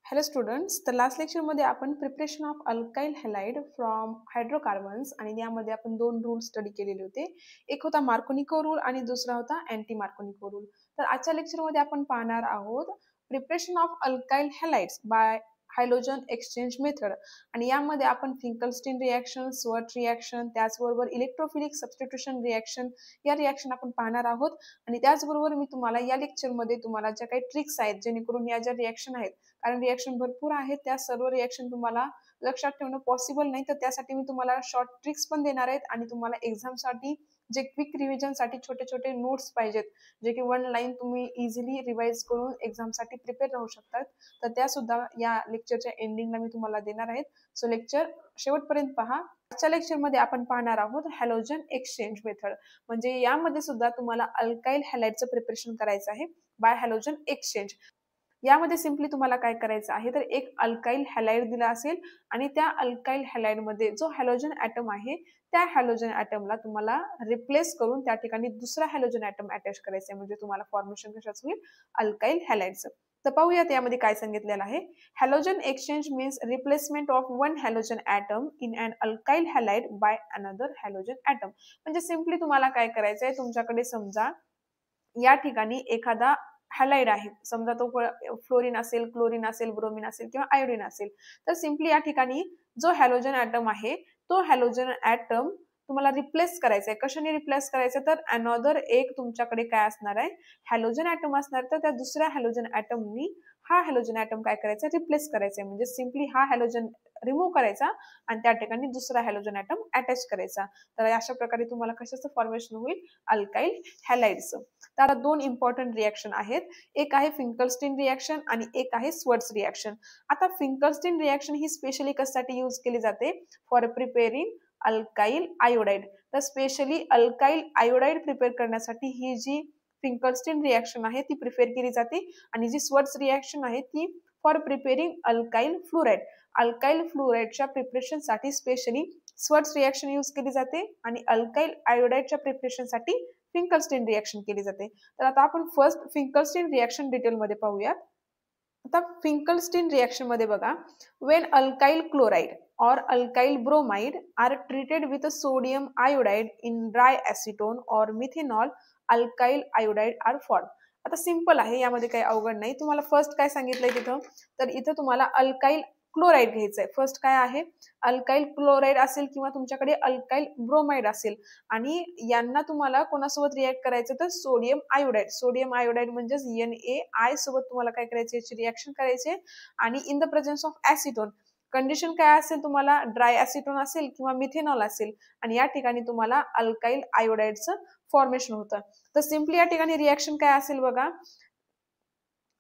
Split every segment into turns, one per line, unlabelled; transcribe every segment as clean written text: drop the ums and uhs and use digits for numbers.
Hello students, तर last लेक्चरमध्ये आपण preparation of alkyl halide from hydrocarbons आणि यामध्ये आपण दोन रूल स्टडी केलेले होते. एक होता मार्कोनिको रूल आणि दुसरा होता अँटी मार्कोनिको रूल. तर आजच्या लेक्चरमध्ये आपण पाहणार आहोत preparation of alkyl halides by hydrogen exchange method आणि यामध्ये आपण फिंकलस्टीन रिॲक्शन, स्वर्ट रिॲक्शन, त्याचबरोबर इलेक्ट्रोफिलिक सबस्टिट्यूशन रिॲक्शन या रिॲक्शन आपण पाहणार आहोत. आणि त्याचबरोबर मी तुम्हाला या लेक्चरमध्ये तुम्हाला ज्या काही ट्रिक्स आहेत जेणेकरून या ज्या रिॲक्शन आहेत, कारण रिॲक्शन भरपूर आहेत, त्या सर्व रिॲक्शन तुम्हाला लक्षात ठेवणं पॉसिबल नाही, तर त्यासाठी मी तुम्हाला शॉर्ट ट्रिक्स पण देणार आहेत आणि तुम्हाला एक्झामसाठी जे क्विक रिव्हिजनसाठी छोटे छोटे नोट्स पाहिजेत, जे की वन लाईन तुम्ही इझिली रिवाइज करून एक्झामसाठी प्रिपेअर राहू शकतात, तर त्या सुद्धा या लेक्चरच्या एंडिंगला मी तुम्हाला देणार आहेत. सो लेक्चर शेवटपर्यंत पहा. आजच्या लेक्चरमध्ये आपण पाहणार आहोत हॅलोजन एक्सचेंज मेथड, म्हणजे यामध्ये सुद्धा तुम्हाला अल्काइल हॅलाइडचं प्रिपरेशन करायचं आहे बाय हॅलोजन एक्सचेंज. यामध्ये सिंपली तुम्हाला काय करायचं आहे, तर एक अल्काइल हॅलाइड दिला असेल आणि त्या अल्काइल हॅलाइड मध्ये जो हॅलोजन ॲटम आहे त्या हॅलोजन ॲटमला तुम्हाला रिप्लेस करून त्या ठिकाणी दुसरा हॅलोजन ॲटम अटॅच करायचा आहे, म्हणजे तुम्हाला फॉर्मेशन कशाचं होईल, अल्काइल हॅलाइडचं. तर पाहूयात यामध्ये काय सांगितलेलं आहे. Halogen exchange means replacement of one halogen atom in an alkyl halide by another halogen atom. म्हणजे सिंपली तुम्हाला काय करायचं आहे, तुमच्याकडे समजा या ठिकाणी एखादा हॅलाइड आहे, समजा तो फ्लोरीन असेल, क्लोरीन असेल, ब्रोमीन असेल किंवा आयोडीन असेल, तर सिंपली या ठिकाणी जो हॅलोजन ॲटम आहे तो हॅलोजन ॲटम तुम्हाला रिप्लेस करायचा आहे. कशाने रिप्लेस करायचं, तर अनॉदर एक तुमच्याकडे काय असणार आहे, हॅलोजन ॲटम असणार, तर त्या दुसऱ्या हॅलोजन ॲटमनी हा हॅलोजन ॲटम काय करायचा, रिप्लेस करायचा आहे. म्हणजे सिंपली हा हॅलोजन रिमूव्ह करायचा आणि त्या ठिकाणी दुसरा हॅलोजन ॲटम अटॅच करायचा. तर अशा प्रकारे तुम्हाला कशाचं फॉर्मेशन होईल, अल्काइल हॅलाइडचं. तर दोन इम्पॉर्टंट रिॲक्शन आहेत, एक आहे फिंकलस्टीन रिॲक्शन आणि एक आहे स्वर्ट्स रिॲक्शन. आता फिंकलस्टीन रिॲक्शन ही स्पेशली कशासाठी यूज केली जाते, फॉर प्रिपेअरिंग अल्काइल आयोडाइड. तर स्पेशली अल्काइल आयोडाइड प्रिपेअर करण्यासाठी ही जी फिंकलस्टीन रिॲक्शन आहे ती प्रिपेअर केली जाते आणि जी स्वर्ट्स रिॲक्शन आहे ती for preparing alkyl fluoride. Alkyl फ्लोराइडच्या प्रिपरेशनसाठी स्पेशली स्वर्ट्स रिॲक्शन यूज केली जाते आणि अल्काइल आयोडाइडच्या प्रिपरेशनसाठी फिंकलस्टीन रिॲक्शन केली जाते. तर आता आपण फर्स्ट फिंकलस्टीन रिॲक्शन डिटेलमध्ये पाहूयात. आता फिंकलस्टीन रिॲक्शन मध्ये बघा, वेन अल्काइल क्लोराइड और alkyl bromide are treated with sodium iodide in dry acetone और methanol, alkyl iodide are form. आता सिंपल आहे, यामध्ये काही अवघड नाही. तुम्हाला फर्स्ट काय सांगितलंय तिथं, तर इथं तुम्हाला अल्काइल क्लोराइड घ्यायचं आहे. फर्स्ट काय आहे, अल्काइल क्लोराइड असेल किंवा तुमच्याकडे अल्काइल ब्रोमाइड असेल आणि यांना तुम्हाला कोणासोबत रिॲक्ट करायचं, तर सोडियम आयोडाइड. सोडियम आयोडाइड म्हणजेच NaI सोबत तुम्हाला काय करायचे, याची रिॲक्शन करायचे आणि in the presence of acetone. Condition काय असेल, तुम्हाला ड्राय ॲसिटोन असेल किंवा मिथेनॉल असेल आणि या ठिकाणी तुम्हाला अल्काइल आयोडाइडचं फॉर्मेशन होतं. तर सिंपली या ठिकाणी रिॲक्शन काय असेल बघा,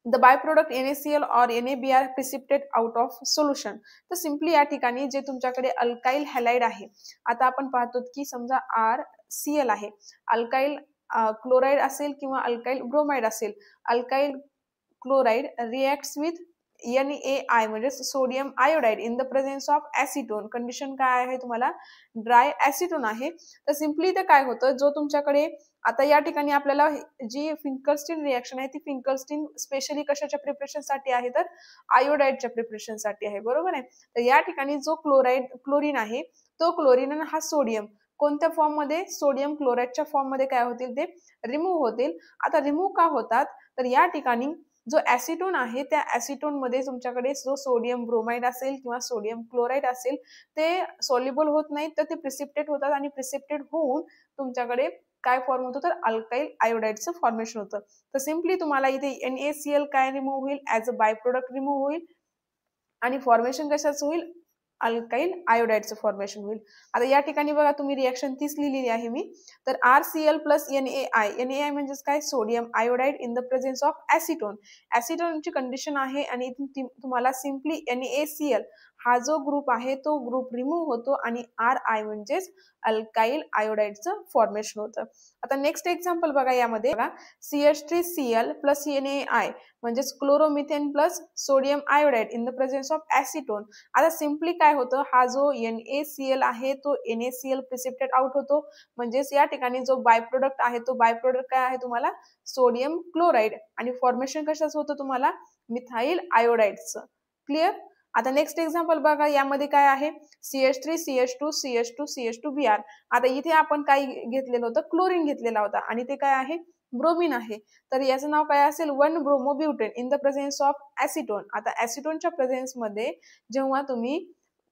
द बाय प्रोडक्ट NaCl और NaBr precipitate out of solution. तर सिंपली या ठिकाणी जे तुमच्याकडे अल्काइल हॅलाइड आहे, आता आपण पाहतो की समजा RCl आहे, अल्काइल क्लोराइड असेल किंवा अल्काइल ब्रोमाइड असेल, alkyl chloride reacts with NaI म्हणजे sodium iodide in the presence of acetone. Condition काय आहे, तुम्हाला ड्राय ॲसिटोन आहे. तर सिंपली ते काय होतं, जो तुमच्याकडे आता या ठिकाणी आपल्याला जी फिंकलस्टीन रिॲक्शन आहे ती फिंकलस्टीन स्पेशली कशाच्या प्रिपरेशनसाठी आहे, तर आयोडाइडच्या प्रिपरेशनसाठी आहे, बरोबर आहे. तर या ठिकाणी जो क्लोरीन आहे तो क्लोरीन आणि हा सोडियम कोणत्या फॉर्म मध्ये, सोडियम क्लोराइडच्या फॉर्म मध्ये काय होतील, ते रिमूव्ह होतील. आता रिमूव्ह का होतात, तर या ठिकाणी जो ॲसिटोन आहे त्या ॲसिटोन मध्ये तुमच्याकडे जो सोडियम ब्रोमाइड असेल किंवा सोडियम क्लोराइड असेल ते सॉल्युबल होत नाहीत, तर ते प्रिसिपिटेट होतात आणि प्रिसिपिटेट होऊन तुमच्याकडे काय फॉर्म होतं, तर अल्काइल आयोडाइडचं फॉर्मेशन होतं. तर सिंपली तुम्हाला इथे NaCl काय रिमूव्ह होईल, as a by product remove होईल आणि फॉर्मेशन कशाचं होईल, अल्काइल आयोडाइडचं फॉर्मेशन होईल. आता या ठिकाणी बघा तुम्ही रिॲक्शन तीच लिहिलेली आहे मी. तर RCl प्लस NaI म्हणजेच काय, sodium iodide in the presence of acetone. ॲसिटोनची कंडिशन आहे आणि तुम्हाला सिंपली NaCl हा जो ग्रुप आहे तो ग्रुप रिमूव्ह होतो आणि RI म्हणजेच अल्काइल आयोडाइडचं फॉर्मेशन होतं. आता नेक्स्ट एक्झाम्पल बघा, यामध्ये बघा CH3Cl प्लस NaI म्हणजेच chloromethane plus sodium iodide in the presence of acetone. आता सिंपली काय होतं, हा जो NaCl आहे तो NaCl प्रिसिपिटेट आउट होतो, म्हणजेच या ठिकाणी जो बाय प्रोडक्ट आहे तो बाय प्रोडक्ट काय आहे, तुम्हाला सोडियम क्लोराइड आणि फॉर्मेशन कशाचं होतं, तुम्हाला मिथाइल आयोडाइडचं. क्लिअर? आता नेक्स्ट एक्झाम्पल बघा, यामध्ये काय आहे, CH3 CH2 CH2 CH2 Br. आता इथे आपण काय घेतलेलं होतं, क्लोरीन घेतलेला होता आणि ते काय आहे, ब्रोमीन आहे. तर याचं नाव काय असेल, 1 ब्रोमोब्युटेन इन द प्रेझेन्स ऑफ ऍसिटोन. आता ऍसिटोनच्या प्रेझेन्स मध्ये जेव्हा तुम्ही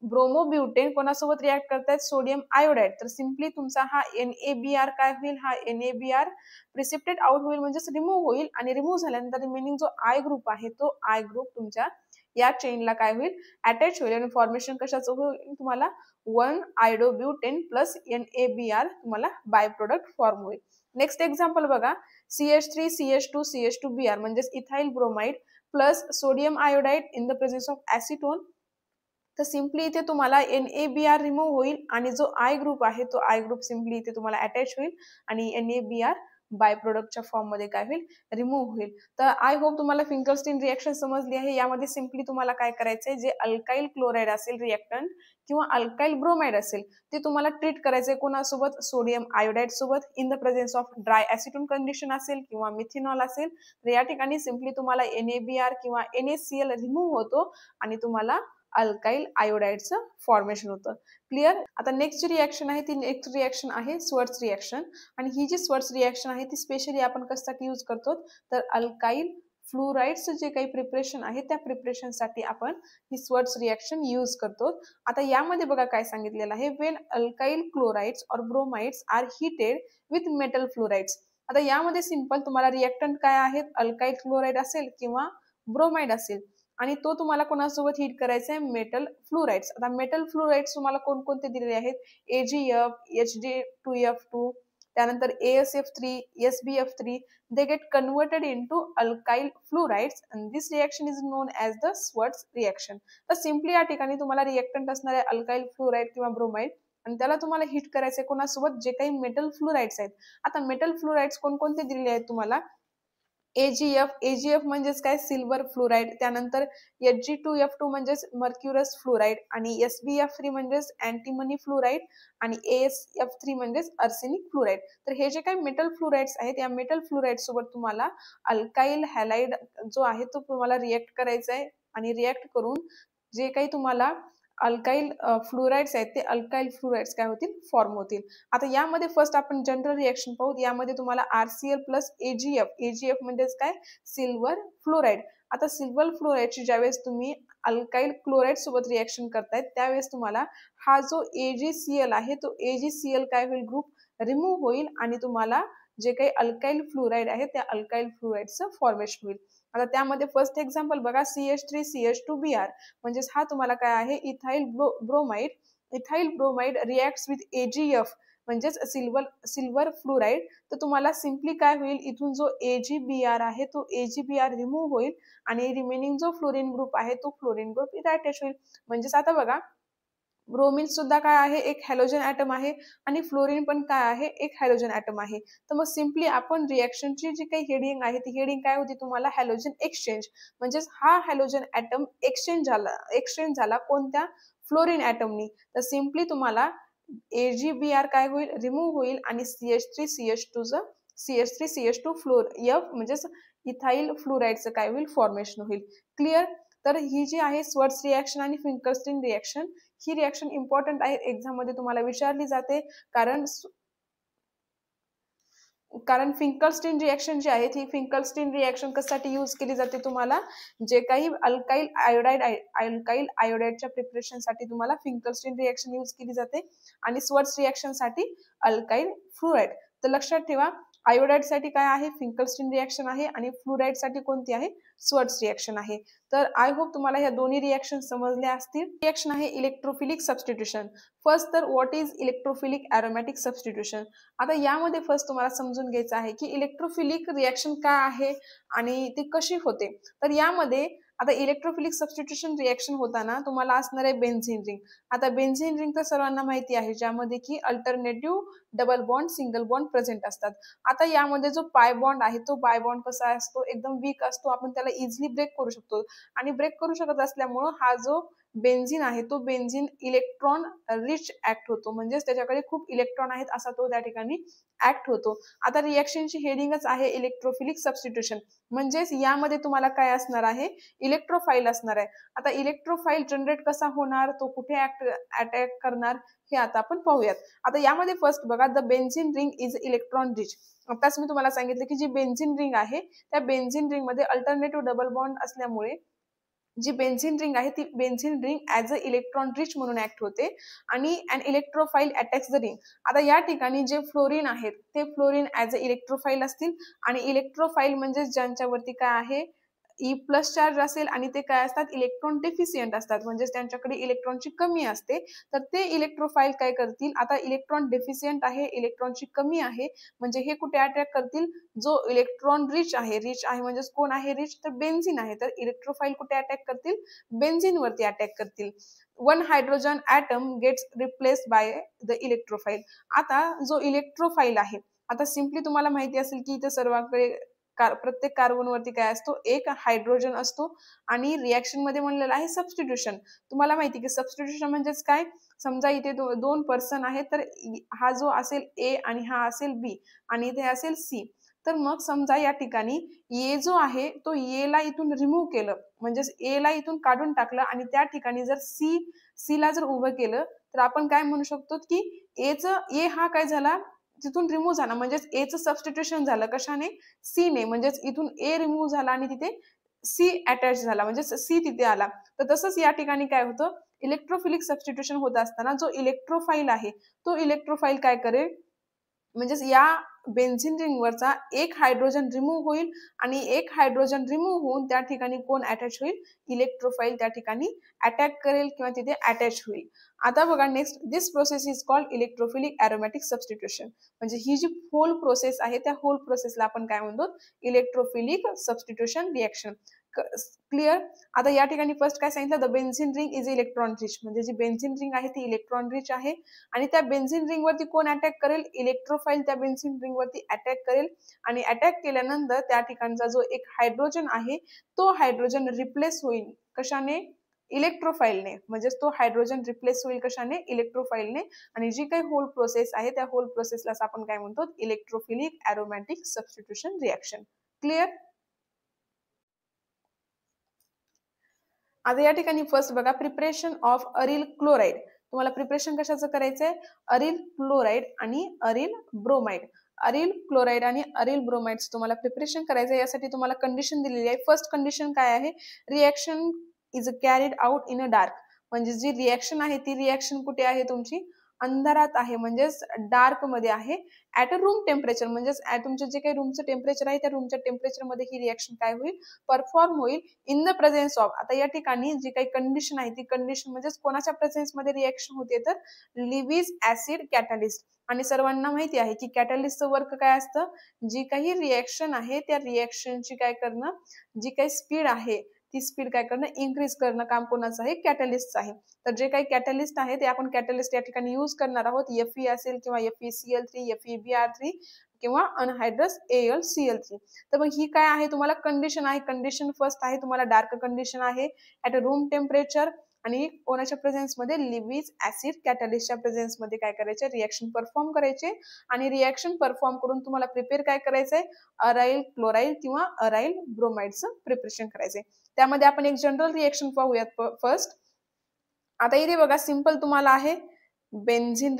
ब्रोमोब्युटेन कोणासोबत रिॲक्ट करतायत, सोडियम आयोडाइड, तर सिम्पली तुमचा हा NaBr काय होईल, हा NaBr प्रिसिप्टेट आउट होईल, म्हणजेच रिमूव्ह होईल. आणि रिमूव्ह झाल्यानंतर रिमेनिंग जो आय ग्रुप आहे तो आय ग्रुप तुमच्या या चेनला काय होईल, अटॅच होईल. आणि फॉर्मेशन कशाचं होईल, तुम्हाला 1 आयोडोब्युटेन प्लस NaBr तुम्हाला बाय प्रोडक्ट फॉर्म होईल. नेक्स्ट एक्झाम्पल बघा, CH3 CH2 CH2 Br म्हणजेच ethyl bromide plus sodium iodide in the presence of acetone. तर सिम्पली इथे तुम्हाला NaBr रिमूव्ह होईल आणि जो आय ग्रुप आहे तो आय ग्रुप सिम्पली इथे तुम्हाला अटॅच होईल आणि NaBr बाय प्रोडक्टच्या फॉर्म मध्ये काय होईल, रिमूव्ह होईल. तर आय होप तुम्हाला फिंकरस्टीन रिएक्शन समजली आहे. यामध्ये सिम्पली तुम्हाला काय करायचंय, जे अल्काइल क्लोराइड असेल रिएक्टंट किंवा अल्काइल ब्रोमाइड असेल ते तुम्हाला ट्रीट करायचंय कोणासोबत, सोडियम आयोडाइड सोबत in the presence of dry acetone condition असेल किंवा मिथेनॉल असेल. तर या ठिकाणी सिम्पली तुम्हाला NaBr किंवा NaCl रिमूव्ह होतो आणि तुम्हाला अल्काइल आयोडाइडचं फॉर्मेशन होतं. क्लिअर? आता नेक्स्ट जी रिएक्शन आहे ती नेक्स्ट रिएक्शन आहे स्वर्ट्स रिएक्शन. आणि ही जी स्वर्ट्स रिएक्शन आहे ती स्पेशली आपण कशासाठी यूज करतो, तर अल्काइल फ्लोराइडचं जे काही प्रिपरेशन आहे त्या प्रिपरेशनसाठी आपण ही स्वर्ट्स रिएक्शन यूज करतो. आता यामध्ये बघा काय सांगितलेलं आहे, when alkyl chlorides or bromides are heated with metal fluorides. आता यामध्ये सिंपल तुम्हाला रिएक्टंट काय आहेत, अल्काइल क्लोराइड असेल किंवा ब्रोमाइड असेल आणि तो तुम्हाला कोणासोबत हीट करायचा आहे, मेटल फ्लोराइड्स. आता मेटल फ्लोराइड्स तुम्हाला कोणकोणते दिलेले आहेत, AgF, Hg2f2, त्यानंतर AsF3, SbF3. they get converted into alkyl fluorides and this reaction is known as the Schwartz reaction. तर सिम्पली या ठिकाणी तुम्हाला रिएक्टंट असणारे अल्काइल फ्लोराइड किंवा ब्रोमाइड आणि त्याला तुम्हाला हीट करायचे कोणासोबत, जे काही मेटल फ्लोराइड्स आहेत. आता मेटल फ्लोराइड्स कोणकोणते दिलेले आहेत तुम्हाला, AgF म्हणजेच काय, सिल्वर फ्लोराइड, त्यानंतर Hg2f2 म्हणजेच मर्क्युरस फ्लोराइड आणि SbF3 म्हणजेच अँटीमनी फ्लोराइड आणि AsF3 म्हणजेच आर्सेनिक फ्लोराइड. तर हे जे काही मेटल फ्लोराइड्स आहेत या मेटल फ्लोराइड सोबत तुम्हाला अल्काइल हॅलाइड जो आहे तो तुम्हाला रिएक्ट करायचा आहे आणि रिएक्ट करून जे काही तुम्हाला अल्काइल फ्लोराइड्स आहेत ते अल्काइल फ्लोराइड्स काय होतील, फॉर्म होतील. आता यामध्ये फर्स्ट आपण जनरल रिएक्शन पाहू. यामध्ये तुम्हाला RCl प्लस AgF म्हणजेच काय, सिल्वर फ्लोराइड. आता सिल्वर फ्लोराइडची ज्यावेळेस तुम्ही अल्काइल क्लोराइड सोबत रिएक्शन करतायत त्यावेळेस तुम्हाला हा जो AgCl आहे तो AgCl काय होईल, ग्रुप रिमूव्ह होईल आणि तुम्हाला जे काही अल्काइल फ्लोराइड आहे त्या अल्काइल फ्लोराइडचं फॉर्मेशन होईल. आता त्यामध्ये फर्स्ट एक्झाम्पल बघा, CH3 CH2 Br म्हणजेच हा तुम्हाला काय आहे, ethyl bromide. Ethyl bromide reacts with AgF म्हणजेच सिल्वर फ्लोराइड. तर तुम्हाला सिम्पली काय होईल, इथून जो AgBr आहे तो AgBr रिमूव्ह होईल आणि रिमेनिंग जो फ्लोरीन ग्रुप आहे तो फ्लोरीन ग्रुप इथे अटॅच होईल. म्हणजेच आता बघा, ब्रोमीन सुद्धा काय आहे, एक हॅलोजन ऍटम आहे आणि फ्लोरीन पण काय आहे, एक हॅलोजन ऍटम आहे. तर मग सिम्पली आपण रिएक्शनची जी काही हेडिंग आहे ती हेडिंग काय होती तुम्हाला, हॅलोजन एक्सचेंज. म्हणजेच हा हॅलोजन ऍटम एक्सचेंज झाला कोणत्या, फ्लोरीन ऍटमनी. तर सिम्पली तुम्हाला AgBr काय होईल, रिमूव्ह होईल आणि CH3 CH2 फ्लोर F म्हणजेच इथाइल फ्लोराइडचं काय होईल, फॉर्मेशन होईल. क्लिअर? तर ही जी आहे स्वर्ट्स रिएक्शन आणि फिंकरस्टीन रिएक्शन, ही रिएक्शन इम्पॉर्टंट आहे, एक्झाम मध्ये तुम्हाला विचारली जाते. कारण फिंकरस्टीन रिएक्शन जी आहे ती फिंकरस्टीन रिएक्शन कशासाठी यूज केली जाते, तुम्हाला जे काही अल्काइल आयोडाइडच्या प्रिपरेशनसाठी तुम्हाला फिंकरस्टीन रिएक्शन यूज केली जाते आणि स्वर्ट्स रिएक्शन साठी अल्काइल फ्लोराइड. तर लक्षात ठेवा, आयोडाइड साठी काय आहे, फिंकरस्टीन रिएक्शन आहे आणि फ्लोराइड साठी कोणती आहे, स्वर्ट्स रिएक्शन आहे. तर आय होप तुम्हाला ह्या दोन्ही रिएक्शन समजल्या असतील. रिएक्शन आहे इलेक्ट्रोफिलिक सबस्टिट्यूशन. फर्स्ट तर what is electrophilic aromatic substitution. आता यामध्ये फर्स्ट तुम्हाला समजून घ्यायचं आहे की इलेक्ट्रोफिलिक रिएक्शन काय आहे आणि ती कशी होते. तर यामध्ये आता इलेक्ट्रोफिलिक सबस्टिट्यूशन रिएक्शन होताना तुम्हाला असणार आहे बेन्झीन रिंग. आता बेन्झीन रिंग तर सर्वांना माहिती आहे, ज्यामध्ये की alternative double bond, single bond present असतात. आता यामध्ये जो पाय बॉन्ड आहे तो पाय बॉन्ड कसा असतो, एकदम वीक असतो, आपण त्याला इझिली ब्रेक करू शकतो. आणि ब्रेक करू शकत असल्यामुळं हा जो बेन्झीन आहे तो बेन्झीन इलेक्ट्रॉन रिच ऍक्ट होतो, म्हणजेच त्याच्याकडे खूप इलेक्ट्रॉन आहेत असा तो त्या ठिकाणी ऍक्ट होतो. आता रिएक्शनची हेडिंगच आहे इलेक्ट्रोफिलिक सबस्टिट्यूशन, म्हणजेच यामध्ये तुम्हाला काय असणार आहे, इलेक्ट्रोफाईल असणार आहे. आता इलेक्ट्रोफाईल जनरेट कसा होणार, तो कुठे अटॅक करणार हे आता आपण पाहूयात. आता यामध्ये फर्स्ट बघा, the benzene ring is electron rich. आताच मी तुम्हाला सांगितलं की जी बेन्झीन रिंग आहे त्या बेन्झीन रिंग मध्ये अल्टरनेटिव्ह डबल बॉन्ड असल्यामुळे जी बेन्झीन रिंग आहे ती benzene ring as a electron rich म्हणून ऍक्ट होते आणि अन इलेक्ट्रोफाईल अटॅक्स द रिंग. आता या ठिकाणी जे फ्लोरीन आहेत ते फ्लोरीन ऍज अ इलेक्ट्रोफाईल असतील आणि इलेक्ट्रोफाईल म्हणजे ज्यांच्यावरती काय आहे, ई प्लस चार्ज असेल आणि ते काय असतात, इलेक्ट्रॉन डेफिशियंट असतात, म्हणजेच त्यांच्याकडे इलेक्ट्रॉनची कमी असते. तर ते इलेक्ट्रोफाईल काय करतील, आता इलेक्ट्रॉन डेफिशियंट आहे, इलेक्ट्रॉनची कमी आहे, म्हणजे हे कुठे अटॅक करतील, जो इलेक्ट्रॉन रिच आहे, रिच आहे म्हणजे कोण आहे रिच, तर बेन्झीन आहे. तर इलेक्ट्रोफाईल कुठे अटॅक करतील, बेन्झीन वरती अटॅक करतील. One hydrogen atom gets replaced by the electrophile. आता जो इलेक्ट्रोफाईल आहे, आता सिम्पली तुम्हाला माहिती असेल की इथे सर्वांकडे प्रत्येक कार्बन वरती काय असतो, एक हायड्रोजन असतो आणि रिएक्शन मध्ये म्हणलेलं आहे सबस्टिट्यूशन. तुम्हाला माहिती की सबस्टिट्यूशन म्हणजेच काय, समजा इथे दोन पर्सन आहेत, तर हा जो असेल ए आणि हा असेल बी आणि इथे असेल सी. तर मग समजा या ठिकाणी ए जो आहे तो ए ला इथून रिमूव्ह केलं, म्हणजेच ए ला इथून काढून टाकलं आणि त्या ठिकाणी जर सी ला जर उभं केलं, तर आपण काय म्हणू शकतो की ए हा काय झाला, तिथून रिमूव्ह झाला, म्हणजेच एचं सबस्टिट्यूशन झालं कशाने, सी ने, म्हणजेच इथून ए रिमूव्ह झाला आणि तिथे सी अटॅच झाला, म्हणजे सी तिथे आला. तर तसंच या ठिकाणी काय होतं, इलेक्ट्रोफिलिक सबस्टिट्यूशन होत असताना जो इलेक्ट्रोफाईल आहे तो इलेक्ट्रोफाईल काय करेल, म्हणजेच या बेन्झीन रिंगवरचा एक हायड्रोजन रिमूव्ह होईल आणि एक हायड्रोजन रिमूव्ह होऊन त्या ठिकाणी कोण अटॅच होईल, इलेक्ट्रोफाईल त्या ठिकाणी अटॅक करेल किंवा तिथे अटॅच होईल. आता बघा next, this process is called electrophilic aromatic substitution. म्हणजे ही जी होल प्रोसेस आहे त्या होल प्रोसेसला आपण काय म्हणतो, इलेक्ट्रोफिलिक सबस्टिट्यूशन रिएक्शन. क्लिअर. आता या ठिकाणी फर्स्ट काय सांगितलं, the benzene ring is electron rich, म्हणजे जी बेन्झीन रिंग आहे ती इलेक्ट्रॉन रिच आहे आणि त्या बेन्झीन रिंग वरती कोण अटॅक करेल, इलेक्ट्रोफाईल त्या बेन्झीन रिंग वरती अटॅक करेल आणि अटॅक केल्यानंतर त्या ठिकाणचा जो एक हायड्रोजन आहे तो हायड्रोजन रिप्लेस होईल कशाने, इलेक्ट्रोफाईलने, म्हणजेच तो हायड्रोजन रिप्लेस होईल कशाने, इलेक्ट्रोफाईलने. आणि जी काही होल प्रोसेस आहे त्या होल प्रोसेसलाच आपण काय म्हणतो, electrophilic aromatic substitution reaction. Clear. आता या ठिकाणी फर्स्ट बघा, प्रिपरेशन ऑफ अरिल क्लोराईड. तुम्हाला प्रिपरेशन कशाचं करायचंय, अरिल क्लोराईड आणि अरिल ब्रोमाइड. अरिल क्लोराईड आणि अरिल ब्रोमाइड तुम्हाला प्रिपरेशन करायचं, यासाठी तुम्हाला कंडिशन दिलेली आहे. फर्स्ट कंडिशन काय आहे, reaction is carried out in a dark, म्हणजे जी रिएक्शन आहे ती रिएक्शन कुठे आहे तुमची, अंधारात आहे, म्हणजेच डार्क मध्ये आहे. ऍट अ रूम टेम्परेचर, म्हणजेच तुमचं जे काही रूमचं टेम्परेचर आहे त्या रूमच्या टेम्परेचर मध्ये ही रिएक्शन काय होईल, परफॉर्म होईल. इन द प्रेझेन्स ऑफ, आता या ठिकाणी जी काही कंडिशन आहे ती कंडिशन म्हणजेच कोणाच्या प्रेझेन्स मध्ये रिएक्शन होते, तर लिव्हिज ऍसिड कॅटलिस्ट. आणि सर्वांना माहिती आहे की कॅटलिस्टचं वर्क काय असतं, जी काही रिएक्शन आहे त्या रिएक्शनची काय करणं, जी काही स्पीड आहे ती स्पीड काय करणं, इन्क्रीज करणं काम कोणाचं आहे, कॅटलिस्ट आहे. तर जे काही कॅटलिस्ट आहे ते आपण कॅटलिस्ट या ठिकाणी यूज करणार आहोत. Fe असेल किंवा FeCl3, FeBr3 किंवा अनहायड्रस AlCl3. तर मग ही काय आहे, तुम्हाला कंडिशन आहे. कंडिशन फर्स्ट आहे तुम्हाला डार्क कंडिशन आहे ऍट अ रूम टेम्परेचर आणि कोणाच्या प्रेझेन्स मध्ये, लिव्हिज ऍसिड कॅटलिस्टच्या प्रेझेन्स मध्ये काय करायचे, रिएक्शन परफॉर्म करायचे. आणि रिएक्शन परफॉर्म करून तुम्हाला प्रिपेअर काय करायचंय, अराइल क्लोराईड किंवा अराइल ब्रोमाइडचं प्रिपरेशन करायचंय. त्यामध्ये आपण एक जनरल रिएक्शन पाहूयात फर्स्ट. आता इथे बघा सिंपल तुम्हाला आहे बेन्झीन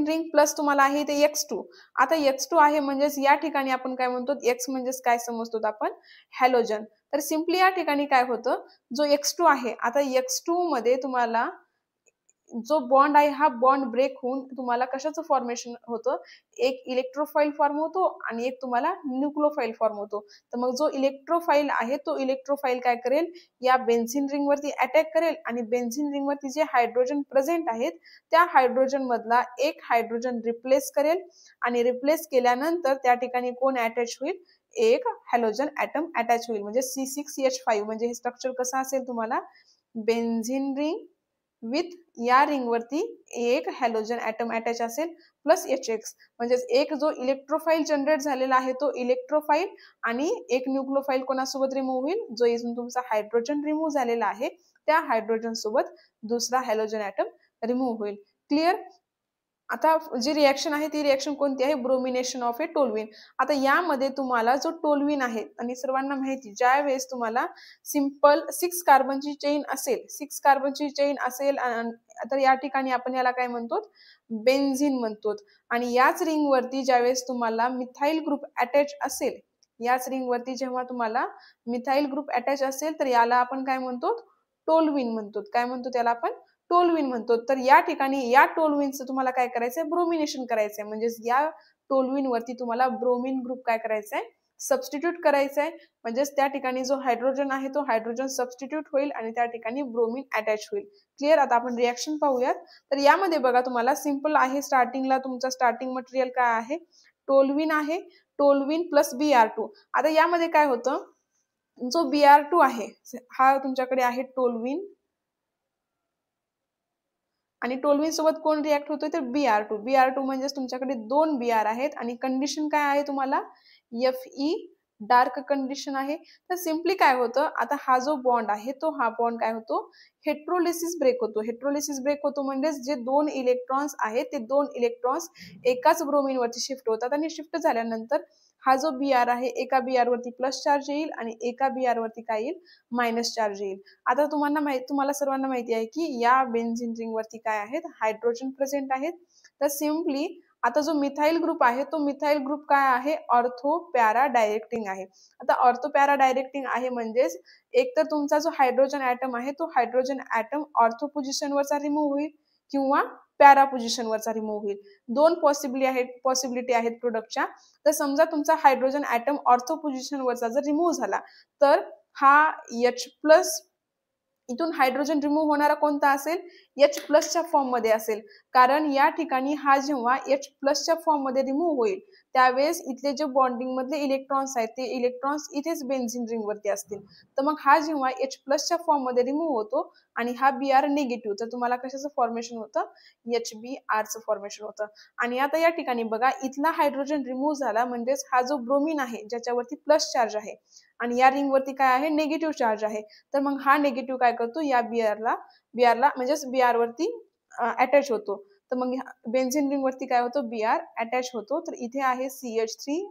रिंग प्लस तुम्हाला आहे इथे X2. आता X2 आहे म्हणजेच या ठिकाणी आपण काय म्हणतो, X म्हणजेच काय समजतो आपण, हॅलोजन. तर सिंपली या ठिकाणी काय होतं, जो X2 आहे, आता X2 मध्ये तुम्हाला जो बॉन्ड आहे हा बॉन्ड ब्रेक होऊन तुम्हाला कशाचं फॉर्मेशन होतं, एक इलेक्ट्रोफाईल फॉर्म होतो आणि एक तुम्हाला न्यूक्लियोफाईल फॉर्म होतो. तर मग जो इलेक्ट्रोफाईल आहे तो इलेक्ट्रोफाईल काय करेल, या बेन्झीन रिंग वरती अटॅक करेल आणि बेन्झीन रिंग वरती जे हायड्रोजन प्रेझेंट आहेत त्या हायड्रोजन मधला एक हायड्रोजन रिप्लेस करेल आणि रिप्लेस केल्यानंतर त्या ठिकाणी कोण अटॅच होईल, एक हॅलोजन ऍटम अटॅच होईल, म्हणजे C6H5. म्हणजे हे स्ट्रक्चर कसं असेल तुम्हाला, बेन्झीन रिंग विथ या रिंगवरती एक हॅलोजन ऍटम अटॅच असेल प्लस HX, म्हणजेच एक जो इलेक्ट्रोफाईल जनरेट झालेला आहे तो इलेक्ट्रोफाईल आणि एक न्यूक्लियोफाईल कोणासोबत रिमूव्ह होईल, जो इथून तुमचा हायड्रोजन रिमूव्ह झालेला आहे त्या हायड्रोजन सोबत दुसरा हॅलोजन ऍटम रिमूव्ह होईल. क्लिअर? आता जी रिएक्शन आहे ती रिएक्शन कोणती आहे, ब्रोमिनेशन ऑफ ए टोलविन. आता यामध्ये तुम्हाला जो टोलविन आहे आणि सर्वांना माहिती, ज्या वेळेस तुम्हाला सिंपल 6 कार्बनची चेन असेल, 6 कार्बनची चेन असेल तर या ठिकाणी आपण याला काय म्हणतो, बेन्झिन म्हणतो. आणि याच रिंगवरती ज्यावेळेस तुम्हाला मिथाइल ग्रुप अटॅच असेल, याच रिंगवरती जेव्हा तुम्हाला मिथाइल ग्रुप अटॅच असेल तर याला आपण काय म्हणतो, टोलविन म्हणतो. काय म्हणतो त्याला आपण, टोलविन म्हणतो. तर या ठिकाणी या टोलविनचं तुम्हाला काय करायचंय, ब्रोमिनेशन करायचंय. म्हणजे या टोलविन वरती तुम्हाला ब्रोमिन ग्रुप काय करायचंय, सबस्टिट्यूट करायचंय. म्हणजेच त्या ठिकाणी जो हायड्रोजन आहे तो हायड्रोजन सबस्टिट्यूट होईल आणि त्या ठिकाणी ब्रोमिन अटॅच होईल. क्लिअर? आता आपण रिएक्शन पाहूयात. तर यामध्ये बघा तुम्हाला सिंपल आहे, स्टार्टिंगला तुमचा स्टार्टिंग मटेरियल काय आहे, टोलविन आहे, टोलविन प्लस Br2. आता यामध्ये काय होतं, जो Br2 आहे हा तुमच्याकडे आहे टोलविन, आणि टोलविन सोबत कोण रिॲक्ट होतोय तर Br2. Br2 म्हणजेच तुमच्याकडे 2 Br आहेत आणि कंडिशन काय आहे तुम्हाला, Fe डार्क कंडिशन आहे. तर सिम्पली काय होतं, आता हा जो बॉन्ड आहे तो हा बॉन्ड काय होतो, हेट्रोलिसिस ब्रेक होतो. हेट्रोलिसिस ब्रेक होतो म्हणजेच जे 2 इलेक्ट्रॉन्स आहेत ते 2 इलेक्ट्रॉन्स एकाच ब्रोमिन वरती शिफ्ट होतात आणि शिफ्ट झाल्यानंतर हा जो Br आहे एका Br वरती प्लस चार्ज येईल आणि एका Br वरती काय येईल, मायनस चार्ज येईल. आता तुम्हाला सर्वांना माहिती आहे की या बेन्झिन रिंग वरती काय आहेत, हायड्रोजन प्रेझेंट आहेत. तर सिम्पली आता जो मिथाइल ग्रुप आहे तो मिथाइल ग्रुप काय आहे, ऑर्थो पॅरा डायरेक्टिंग आहे. आता ऑर्थो पॅरा डायरेक्टिंग आहे म्हणजेच एक तर तुमचा जो हायड्रोजन ऍटम आहे तो हायड्रोजन ऍटम ऑर्थो पोझिशन वरचा रिमूव्ह होईल किंवा पॅरा पोझिशन वरचा रिमूव्ह होईल. दोन पॉसिबिलिटी आहेत प्रोडक्टच्या. तर समजा तुमचा हायड्रोजन ऍटम ऑर्थो पोझिशन वरचा जर रिमूव्ह झाला तर हा H+ इथून हायड्रोजन रिमूव्ह होणारा कोणता असेल, H+ च्या फॉर्म मध्ये असेल. कारण या ठिकाणी हा जेव्हा H+ च्या फॉर्म मध्ये रिमूव्ह होईल त्यावेळेस इथले जे बॉन्डिंग मधले इलेक्ट्रॉन्स आहेत ते इलेक्ट्रॉन्स इथेच बेन्झिन रिंग वरती असतील. तर मग हा जेव्हा H+ च्या फॉर्म मध्ये रिमूव्ह होतो आणि हा Br निगेटिव्ह, तर तुम्हाला कशाचं फॉर्मेशन होतं, HBrचं फॉर्मेशन होतं. आणि आता या ठिकाणी बघा इथला हायड्रोजन रिमूव्ह झाला म्हणजेच हा जो ब्रोमिन आहे ज्याच्यावरती प्लस चार्ज आहे आणि या रिंग वरती काय आहे, निगेटिव्ह चार्ज आहे. तर मग हा निगेटिव्ह काय करतो, या Brला म्हणजेच Br वरती अटॅच होतो. तर मग बेन्झिन रिंग वरती काय होतो, Br अटॅच होतो. तर इथे आहे CH3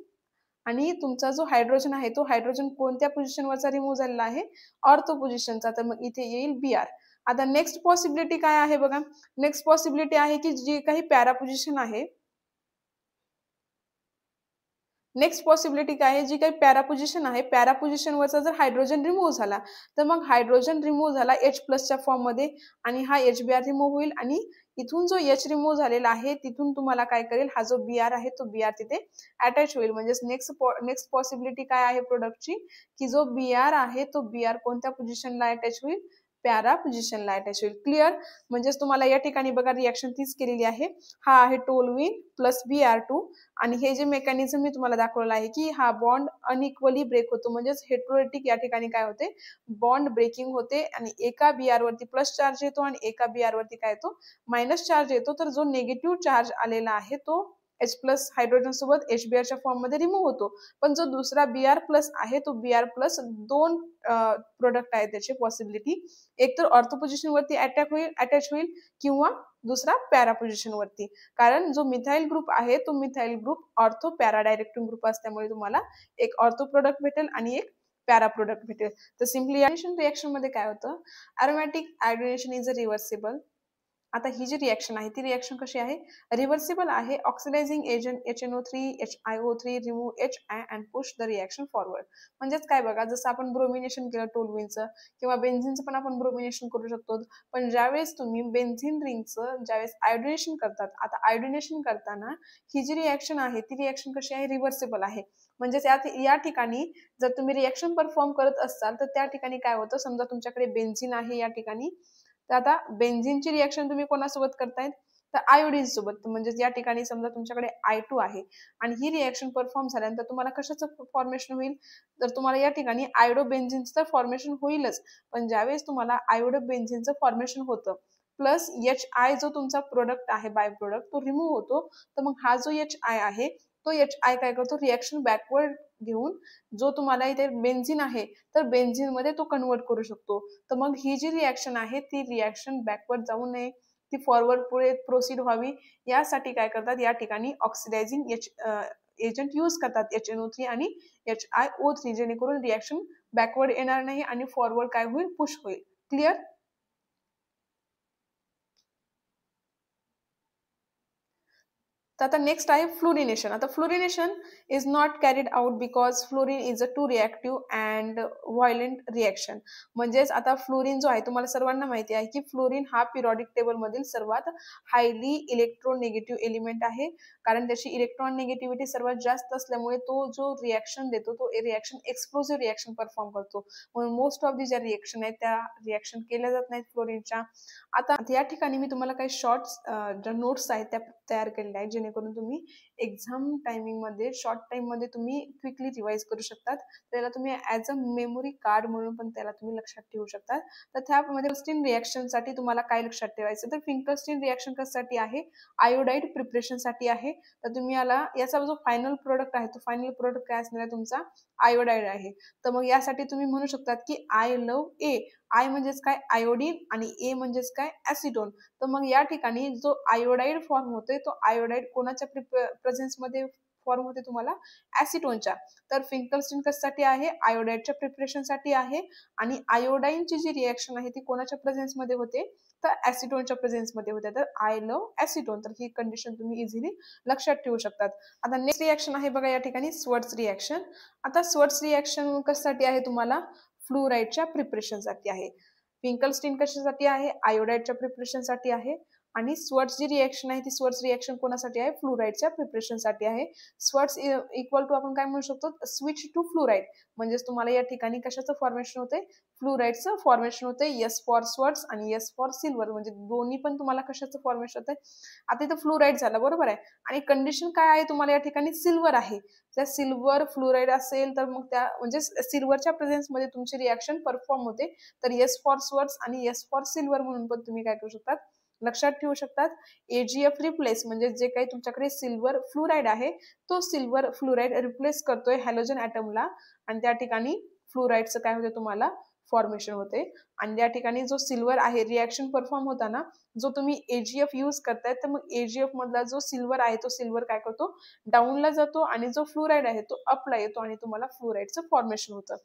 आणि तुमचा जो हायड्रोजन आहे तो हायड्रोजन कोणत्या पोझिशन वरचा रिमूव्ह झालेला आहे, ऑर्थो पोझिशनचा. तर मग इथे येईल Br. आता नेक्स्ट पॉसिबिलिटी काय आहे बघा, नेक्स्ट पॉसिबिलिटी आहे की जी काही पॅरा पोझिशन आहे, नेक्स्ट पॉसिबिलिटी काय आहे, जी काही पॅरा पोझिशन आहे पॅरा पोझिशन वरचा जर हायड्रोजन रिमूव्ह झाला तर मग हायड्रोजन रिमूव्ह झाला H+ च्या फॉर्म मध्ये आणि हा HBr रिमूव्ह होईल आणि इथून जो H रिमूव्ह झालेला आहे तिथून तुम्हाला काय करेल, हा जो Br आहे तो Br तिथे अटॅच होईल. म्हणजे नेक्स्ट पॉसिबिलिटी काय आहे प्रोडक्टची, की जो Br आहे तो Br कोणत्या पोझिशनला अटॅच होईल, पॅरा पोझिशनला अटॅच होईल. क्लिअर? म्हणजेच तुम्हाला या ठिकाणी बघा रिएक्शन तीच केलेली आहे. हा आहे टोलविन प्लस Br2 आणि हे जे मेकॅनिझम मी तुम्हाला दाखवलं आहे की हा बॉन्ड अनइक्वली ब्रेक होतो म्हणजेच हेट्रोलिटिक या ठिकाणी काय होते, बॉन्ड ब्रेकिंग होते आणि एका Br वरती प्लस चार्ज येतो आणि एका Br वरती काय येतो, मायनस चार्ज येतो. तर जो निगेटिव्ह चार्ज आलेला आहे तो H+ हायड्रोजन सोबत HBr च्या फॉर्म मध्ये रिमूव्ह होतो. पण जो दुसरा Br+ आहे तो Br+ दोन प्रोडक्ट आहेत त्याची पॉसिबिलिटी, एक तर ऑर्थो पोझिशन वरती अटॅच होईल किंवा दुसरा पॅरा पोझिशन वरती. कारण जो मिथाइल ग्रुप आहे तो methyl group ortho para directing group असल्यामुळे तुम्हाला एक ऑर्थो प्रोडक्ट भेटेल आणि एक पॅरा प्रोडक्ट भेटेल. तर सिम्पली रिएक्शन मध्ये काय होतं, aromatic iodination is a reversible. आता ही जी रिएक्शन आहे ती रिएक्शन कशी आहे, रिव्हर्सिबल आहे. Oxidizing agent HNO3 HiO3 remove HI and push the reaction forward. म्हणजेच काय बघा, जसं आपण ब्रोमिनेशन केलं टोलविनचं किंवा बेन्झिनचं पण आपण ब्रोमिनेशन करू शकतो. पण ज्यावेळेस तुम्ही बेन्झिन रिंगचं ज्यावेळेस आयोडिनेशन करतात, आता आयोडिनेशन करताना ही जी रिएक्शन आहे ती रिएक्शन कशी आहे, रिव्हर्सिबल आहे. म्हणजेच या ठिकाणी जर तुम्ही रिएक्शन परफॉर्म करत असाल तर त्या ठिकाणी काय होतं, समजा तुमच्याकडे बेन्झिन आहे या ठिकाणी, तर आता बेन्झिनची रिएक्शन तुम्ही कोणासोबत करतायत, तर आयोडीन सोबत. म्हणजे या ठिकाणी समजा तुमच्याकडे I2 आहे आणि ही रिएक्शन परफॉर्म झाल्यानंतर तुम्हाला कशाचं फॉर्मेशन होईल, तर तुम्हाला या ठिकाणी आयोडो बेन्झिनचं फॉर्मेशन होईलच. पण ज्यावेळेस तुम्हाला आयोडो बेन्झिनचं फॉर्मेशन होतं प्लस HI जो तुमचा प्रोडक्ट आहे बाय प्रोडक्ट तो रिमूव्ह होतो. तर मग हा जो HI आहे तो HI काय करतो, रिॲक्शन बॅकवर्ड घेऊन जो तुम्हाला इथे बेन्झीन आहे तर बेन्झीन मध्ये तो कन्वर्ट करू शकतो. तर मग ही जी रिॲक्शन आहे ती रिॲक्शन बॅकवर्ड जाऊ नये, ती फॉरवर्ड पुढे प्रोसीड व्हावी यासाठी काय करतात, या ठिकाणी ऑक्सिडायझिंग एजंट यूज करतात HNO3 आणि HiO3, जेणेकरून रिॲक्शन बॅकवर्ड येणार नाही आणि फॉरवर्ड काय होईल, पुश होईल. क्लिअर? तर आता नेक्स्ट आहे फ्लोरिनेशन. आता fluorination is not carried out because fluorine is a too reactive and violent reaction. म्हणजेच आता फ्लोरीन जो आहे तुम्हाला सर्वांना माहिती आहे की फ्लोरीन हा पिरियॉडिक टेबल मधील सर्वात हायली इलेक्ट्रोनेगेटिव्ह एलिमेंट आहे, कारण त्याची इलेक्ट्रॉन नेगेटिव्हिटी सर्वात जास्त असल्यामुळे तो जो रिॲक्शन देतो तो रिॲक्शन एक्सप्लोसिव्ह रिॲक्शन परफॉर्म करतो. म्हणून मोस्ट ऑफ दी ज्या रिॲक्शन आहेत त्या रिॲक्शन केल्या जात नाहीत फ्लोरीनच्या. आता या ठिकाणी मी तुम्हाला काही शॉर्ट्स ज्या नोट्स आहेत त्या तयार केलेल्या आहेत, जेणेकरून तुम्ही एक्झाम टायमिंग मध्ये शॉर्ट टाइम मध्ये तुम्ही क्विकली रिवाइज करू शकतात. त्याला तुम्ही ऍज अ मेमोरी कार्ड म्हणून पण त्याला तुम्ही लक्षात ठेवू शकता. तर त्यामध्ये फिंकलस्टीन रिॲक्शन साठी तुम्हाला काय लक्षात ठेवायचं, तर फिंकलस्टीन रिॲक्शन कशासाठी आहे, आयोडाईड प्रिपरेशन साठी आहे. तर तुम्ही याचा जो फायनल प्रोडक्ट आहे तो फायनल प्रोडक्ट काय असणार आहे तुमचा, आयोडाईड आहे. तर मग यासाठी तुम्ही म्हणू शकतात की आय लव्ह ए. आय म्हणजेच काय, आयोडीन, आणि ए म्हणजेच काय, ऍसिटोन. तर मग या ठिकाणी जो आयोडाईड फॉर्म होतोय तो आयोडाईड कोणाच्या प्रेझेन्स मध्ये फॉर्म होते तुम्हाला, ऍसिटोनच्या. तर फिंकलस्टीन कशासाठी आहे, आयोडाईडच्या प्रिपरेशन साठी आहे. आणि आयोडाईनची जी रिॲक्शन आहे ती कोणाच्या प्रेझेन्स मध्ये होते, तर ऍसिटोनच्या प्रेझेन्स मध्ये होते. तर आय लव्ह ऍसिटोन. तर ही कंडिशन तुम्ही इझिली लक्षात ठेवू शकतात. आता नेक्स्ट रिॲक्शन आहे बघा या ठिकाणी स्वर्ट्स रिॲक्शन. आता स्वर्ट्स रिॲक्शन कशासाठी आहे तुम्हाला, फ्लोराईडच्या प्रिपरेशनसाठी आहे. फिंकलस्टीन कशासाठी आहे, आयोडाईडच्या प्रिपरेशनसाठी आहे. आणि स्वर्ट्स जी रिॲक्शन आहे ती स्वर्ट्स रिॲक्शन कोणासाठी आहे, फ्लोराईडच्या प्रिपरेशनसाठी आहे. स्वर्ट्स इक्वल टू आपण काय म्हणू शकतो, स्विच टू फ्लोराईड. म्हणजेच तुम्हाला या ठिकाणी कशाचं फॉर्मेशन होते, फ्लोराईडचं फॉर्मेशन होते. एस फॉर स्वर्ट्स आणि एस फॉर सिल्वर, म्हणजे दोन्ही पण तुम्हाला कशाचं फॉर्मेशन होते. आता इथं फ्लोराईड झालं बरोबर आहे, आणि कंडिशन काय आहे तुम्हाला या ठिकाणी, सिल्वर आहे. जर सिल्वर फ्लोराईड असेल तर मग त्या म्हणजे सिल्वरच्या प्रेझेन्स मध्ये तुमची रिॲक्शन परफॉर्म होते. तर एस फॉर स्वर्ट्स आणि एस फॉर सिल्वर म्हणून पण तुम्ही काय करू शकतात, लक्षात ठेवू शकतात. AgF रिप्लेस म्हणजे जे काही तुमच्याकडे सिल्वर फ्लोराईड आहे तो सिल्वर फ्लोराईड रिप्लेस करतोय हॅलोजन ॲटमला, आणि त्या ठिकाणी फ्लोराईडचं काय होते तुम्हाला, फॉर्मेशन होते. आणि या ठिकाणी जो सिल्वर आहे रिॲक्शन परफॉर्म होताना जो तुम्ही AgF यूज करताय, तर मग AgF मधला जो सिल्वर आहे तो सिल्वर काय करतो, डाऊनला जातो, आणि जो फ्लोराईड आहे तो अपला येतो आणि तुम्हाला फ्लोराईडचं फॉर्मेशन होतं.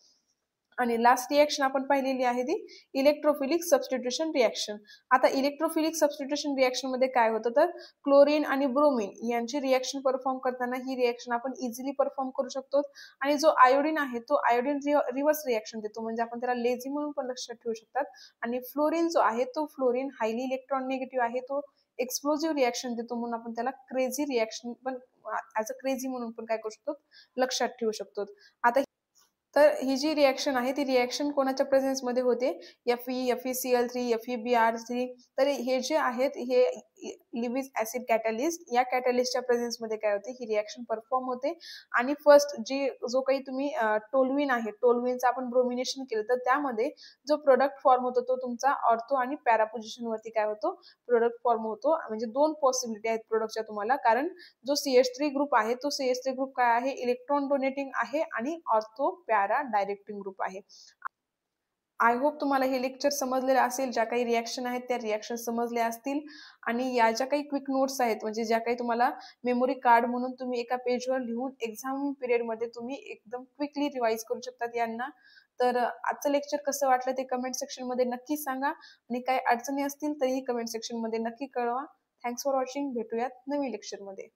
आणि लास्ट रिॲक्शन आपण पाहिलेली आहे ती इलेक्ट्रोफिलिक सबस्टिट्यूशन रिॲक्शन. आता इलेक्ट्रोफिलिक सबस्टिट्यूशन रिॲक्शन मध्ये काय होतं, तर क्लोरीन आणि ब्रोमीन यांची रिॲक्शन परफॉर्म करताना ही रिॲक्शन आपण इझिली परफॉर्म करू शकतो. आणि जो आयोडीन आहे तो आयोडीन रिव्हर्स रिॲक्शन देतो, म्हणजे आपण त्याला लेझी म्हणून पण लक्षात ठेवू शकतात. आणि फ्लोरीन जो आहे तो फ्लोरीन हायली इलेक्ट्रॉन निगेटिव्ह आहे, तो एक्सप्लोजिव्ह रिॲक्शन देतो, म्हणून आपण त्याला क्रेझी रिॲक्शन पण ऍज अ क्रेझी म्हणून पण काय करू शकतो, लक्षात ठेवू शकतो. आता तर ही जी रिॲक्शन आहे ती रिॲक्शन कोणाच्या प्रेझेन्स मध्ये होते, FeCl3 FeBr3. तर हे जे आहेत हे लिव्हिज ऍसिड कॅटलिस्ट, या कॅटलिस्टच्या प्रेझेन्स मध्ये काय होते, ही रिॲक्शन परफॉर्म होते. आणि फर्स्ट जो काही तुम्ही टोलविन आहे, टोलविनचं आपण ब्रोमिनेशन केलं तर त्यामध्ये जो प्रोडक्ट फॉर्म होतो तो तुमचा ऑर्थो आणि पॅरा पोझिशन वरती काय होतो, प्रोडक्ट फॉर्म होतो. म्हणजे दोन पॉसिबिलिटी आहेत प्रोडक्टच्या तुम्हाला, कारण जो CH3 ग्रुप आहे तो CH3 ग्रुप काय आहे, इलेक्ट्रॉन डोनेटिंग आहे, आणि ऑर्थो पॅरा डायरेक्टिंग ग्रुप आहे. आय होप तुम्हाला हे लेक्चर समजलेलं असेल, ज्या काही रिॲक्शन आहेत त्या रिॲक्शन समजल्या असतील. आणि या ज्या काही क्विक नोट्स आहेत, म्हणजे ज्या काही तुम्हाला मेमोरी कार्ड म्हणून तुम्ही एका पेजवर लिहून एक्झाम पिरियडमध्ये तुम्ही एकदम क्विकली रिवाइज करू शकतात यांना. तर आजचं लेक्चर कसं वाटलं ते कमेंट सेक्शन मध्ये नक्की सांगा, आणि काही अडचणी असतील तरीही कमेंट सेक्शन मध्ये नक्की कळवा. Thanks for watching. भेटूयात नवीन लेक्चरमध्ये.